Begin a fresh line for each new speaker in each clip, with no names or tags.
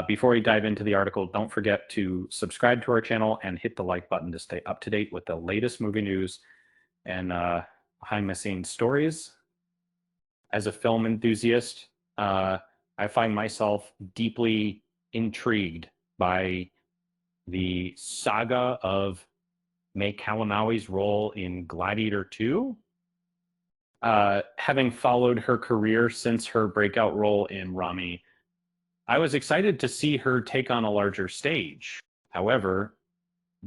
Before we dive into the article, don't forget to subscribe to our channel and hit the like button to stay up to date with the latest movie news and behind the scenes stories. As a film enthusiast, I find myself deeply intrigued by the saga of May Calamawy's role in Gladiator 2. Having followed her career since her breakout role in Rami, I was excited to see her take on a larger stage. However,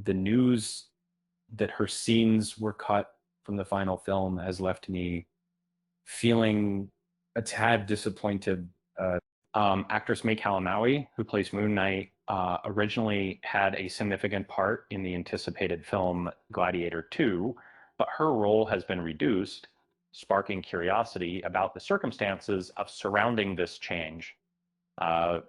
the news that her scenes were cut from the final film has left me feeling a tad disappointed. Actress May Calamawy, who plays Moon Knight, originally had a significant part in the anticipated film Gladiator 2, but her role has been reduced, sparking curiosity about the circumstances of surrounding this change. Uh,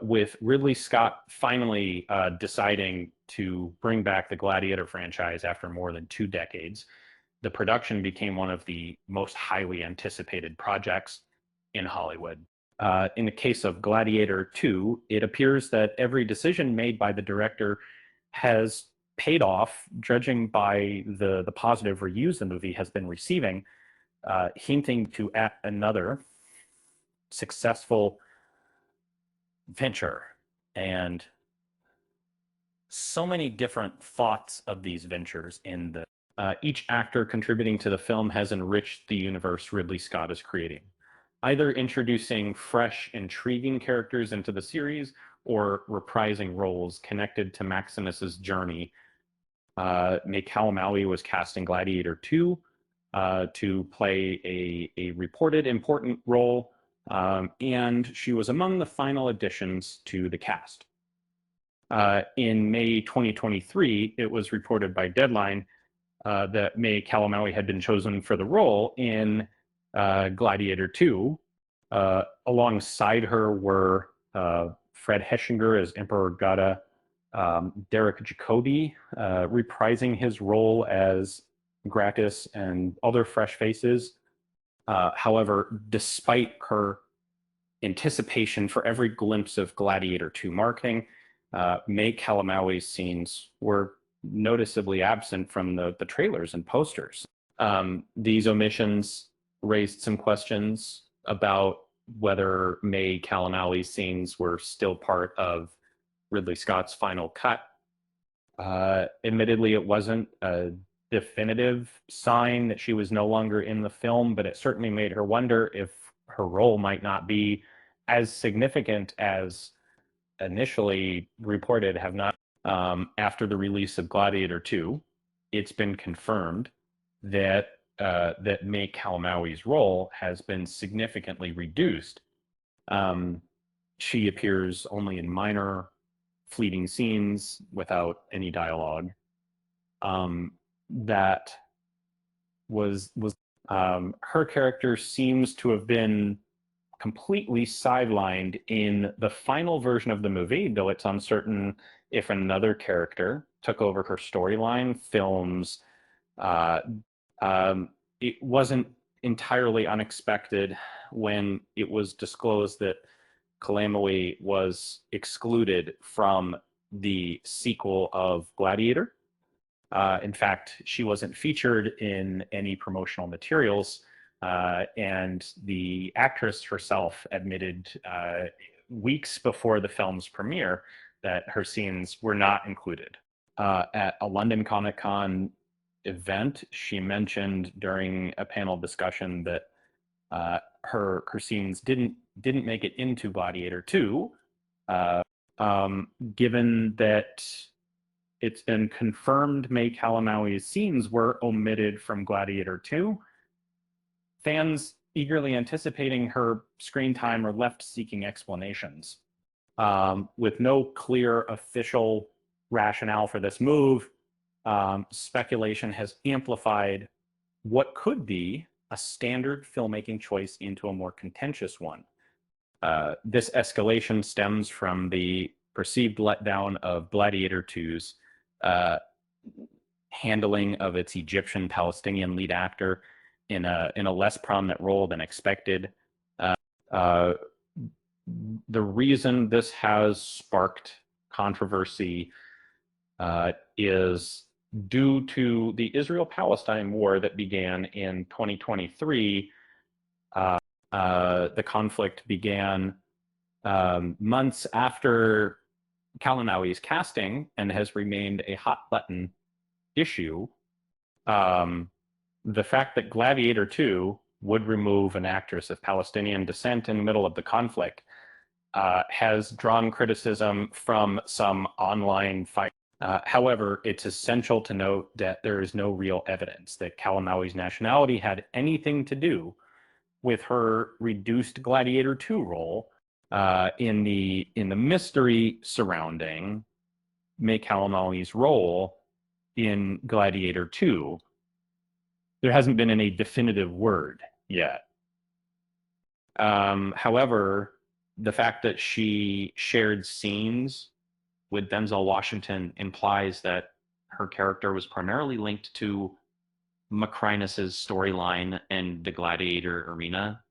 with Ridley Scott finally deciding to bring back the Gladiator franchise after more than 2 decades, the production became one of the most highly anticipated projects in Hollywood. In the case of Gladiator 2, it appears that every decision made by the director has paid off, judging by the positive reviews the movie has been receiving, hinting to another successful venture. And so many different thoughts of these ventures in the each actor contributing to the film has enriched the universe Ridley Scott is creating, either introducing fresh, intriguing characters into the series or reprising roles connected to Maximus's journey. May Calamawy was cast in Gladiator 2 to play a reported important role, and she was among the final additions to the cast. In May 2023, it was reported by Deadline that May Calamawy had been chosen for the role in Gladiator 2. Alongside her were Fred Heschinger as Emperor Gada, Derek Jacobi reprising his role as Gratis, and other fresh faces. However, despite her anticipation for every glimpse of Gladiator 2 marketing, May Calamawy's scenes were noticeably absent from the trailers and posters. These omissions raised some questions about whether May Calamawy's scenes were still part of Ridley Scott's final cut. Admittedly, it wasn't a definitive sign that she was no longer in the film, but it certainly made her wonder if her role might not be as significant as initially reported have not. After the release of Gladiator 2, it's been confirmed that that May Calamawy's role has been significantly reduced. She appears only in minor, fleeting scenes without any dialogue. That was her character seems to have been completely sidelined in the final version of the movie, though it's uncertain if another character took over her storyline. Films, it wasn't entirely unexpected when it was disclosed that Calamawy was excluded from the sequel of Gladiator. In fact, she wasn't featured in any promotional materials, and the actress herself admitted weeks before the film's premiere that her scenes were not included. At a London Comic Con event, she mentioned during a panel discussion that her scenes didn't make it into Gladiator 2, given that it's been confirmed May Calamawy's scenes were omitted from Gladiator 2. Fans eagerly anticipating her screen time are left seeking explanations. With no clear official rationale for this move, speculation has amplified what could be a standard filmmaking choice into a more contentious one. This escalation stems from the perceived letdown of Gladiator 2's handling of its Egyptian-Palestinian lead actor in a less prominent role than expected. the reason this has sparked controversy is due to the Israel-Palestine war that began in 2023. The conflict began months after Calamawys casting and has remained a hot button issue. The fact that Gladiator 2 would remove an actress of Palestinian descent in the middle of the conflict has drawn criticism from some online fight. However, it's essential to note that there is no real evidence that Calamawy's nationality had anything to do with her reduced Gladiator 2 role in the mystery surrounding May Calamawy's role in Gladiator 2. There hasn't been any definitive word yet. However, the fact that she shared scenes with Denzel Washington implies that her character was primarily linked to Macrinus's storyline in the Gladiator arena.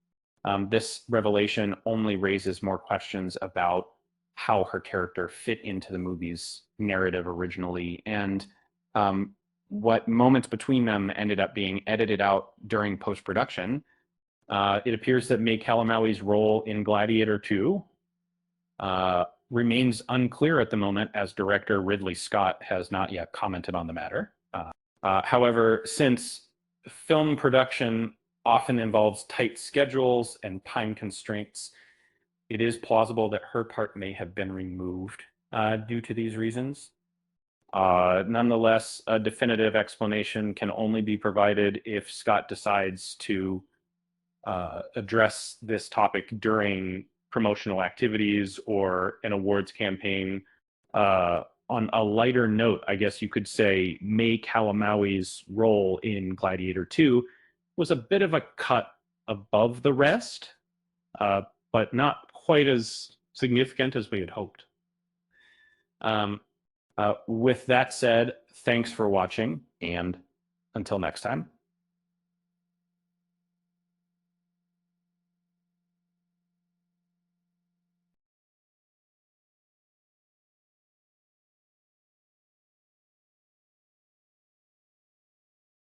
This revelation only raises more questions about how her character fit into the movie's narrative originally, and what moments between them ended up being edited out during post-production. It appears that May Calamawy's role in Gladiator 2 remains unclear at the moment, as director Ridley Scott has not yet commented on the matter. However, since film production often involves tight schedules and time constraints, it is plausible that her part may have been removed due to these reasons. Nonetheless, a definitive explanation can only be provided if Scott decides to address this topic during promotional activities or an awards campaign. On a lighter note, I guess you could say May Calamawy's role in Gladiator 2 was a bit of a cut above the rest, but not quite as significant as we had hoped. With that said, thanks for watching, and until next time.